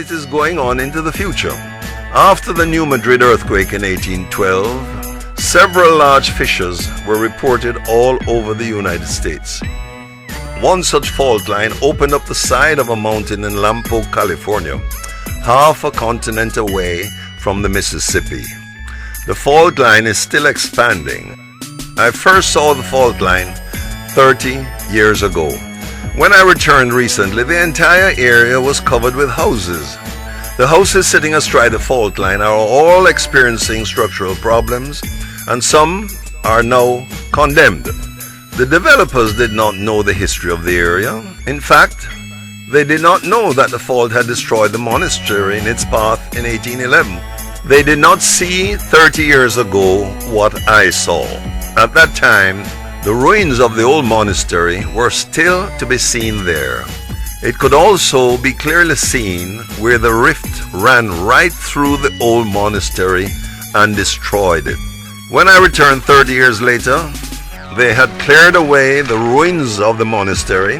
it is going on into the future. After the New Madrid earthquake in 1812, several large fissures were reported all over the United States. One such fault line opened up the side of a mountain in Lampo, California, half a continent away from the Mississippi. The fault line is still expanding. I first saw the fault line 30 years ago. When I returned recently, the entire area was covered with houses. The houses sitting astride the fault line are all experiencing structural problems, and some are now condemned. The developers did not know the history of the area. In fact, they did not know that the fault had destroyed the monastery in its path in 1811. They did not see 30 years ago what I saw. At that time, the ruins of the old monastery were still to be seen there. It could also be clearly seen where the rift ran right through the old monastery and destroyed it. When I returned 30 years later, they had cleared away the ruins of the monastery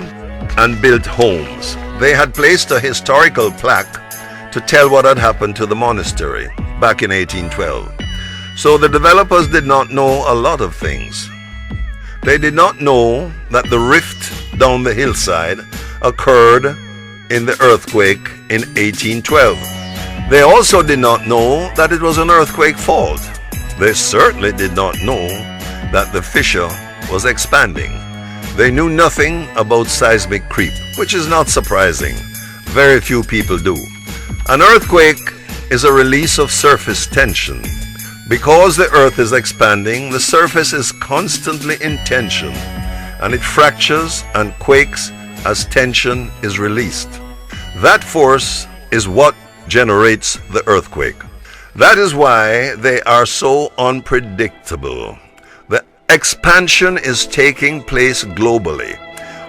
and built homes. They had placed a historical plaque to tell what had happened to the monastery back in 1812. So the developers did not know a lot of things. They did not know that the rift down the hillside occurred in the earthquake in 1812. They also did not know that it was an earthquake fault. They certainly did not know that the fissure was expanding. They knew nothing about seismic creep, which is not surprising. Very few people do. An earthquake is a release of surface tension. Because the earth is expanding, the surface is constantly in tension, and it fractures and quakes as tension is released. That force is what generates the earthquake. That is why they are so unpredictable. The expansion is taking place globally.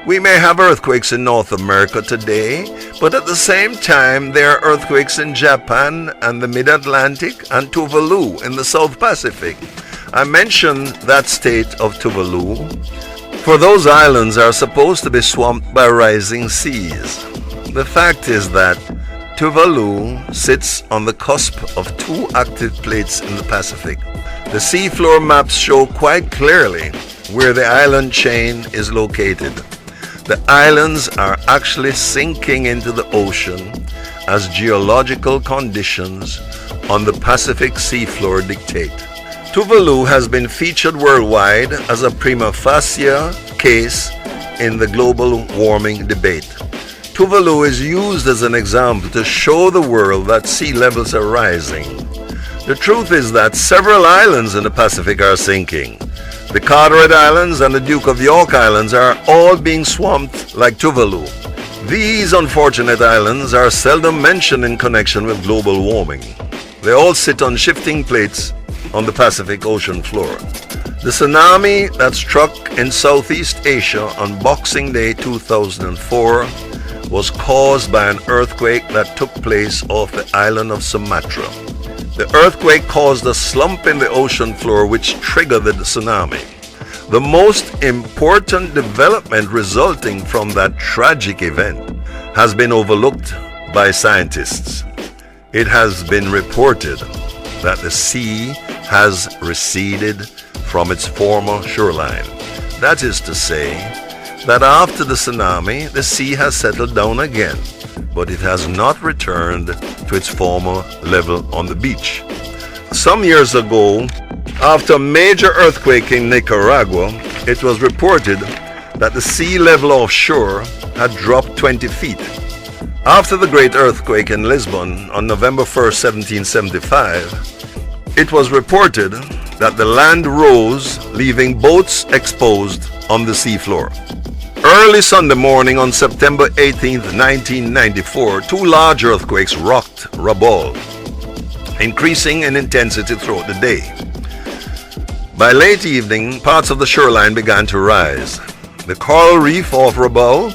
We may have earthquakes in North America today, but at the same time there are earthquakes in Japan and the Mid-Atlantic and Tuvalu in the South Pacific. I mentioned that state of Tuvalu, for those islands are supposed to be swamped by rising seas. The fact is that Tuvalu sits on the cusp of two active plates in the Pacific. The seafloor maps show quite clearly where the island chain is located. The islands are actually sinking into the ocean as geological conditions on the Pacific seafloor dictate. Tuvalu has been featured worldwide as a prima facie case in the global warming debate. Tuvalu is used as an example to show the world that sea levels are rising. The truth is that several islands in the Pacific are sinking. The Carteret Islands and the Duke of York Islands are all being swamped like Tuvalu. These unfortunate islands are seldom mentioned in connection with global warming. They all sit on shifting plates on the Pacific Ocean floor. The tsunami that struck in Southeast Asia on Boxing Day 2004 was caused by an earthquake that took place off the island of Sumatra. The earthquake caused a slump in the ocean floor which triggered the tsunami. The most important development resulting from that tragic event has been overlooked by scientists. It has been reported that the sea has receded from its former shoreline. That is to say, that after the tsunami, the sea has settled down again, but it has not returned to its former level on the beach. Some years ago, after a major earthquake in Nicaragua, it was reported that the sea level offshore had dropped 20 feet. After the great earthquake in Lisbon on November 1st, 1775, it was reported that the land rose, leaving boats exposed on the seafloor. Early Sunday morning on September 18, 1994, two large earthquakes rocked Rabaul, increasing in intensity throughout the day. By late evening, parts of the shoreline began to rise. The coral reef off Rabaul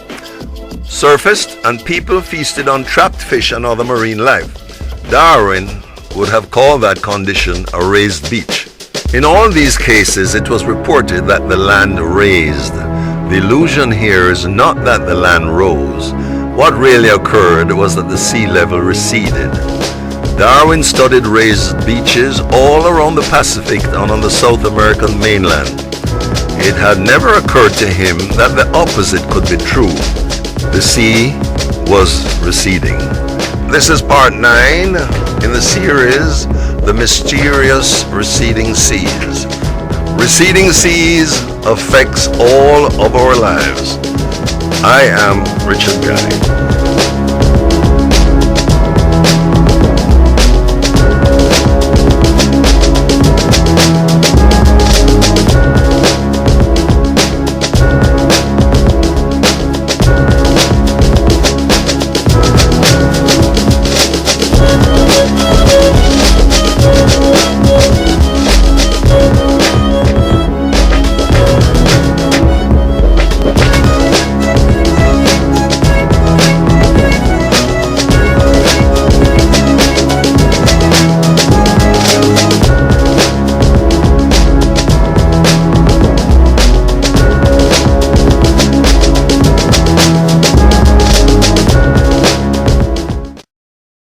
surfaced and people feasted on trapped fish and other marine life. Darwin would have called that condition a raised beach. In all these cases, it was reported that the land raised. The illusion here is not that the land rose, What really occurred was that the sea level receded. Darwin studied raised beaches all around the Pacific and on the South American mainland. It had never occurred to him that the opposite could be true. The sea was receding. This is part 9 in the series, The Mysterious Receding Seas. Receding seas affects all of our lives. I am Richard Guy.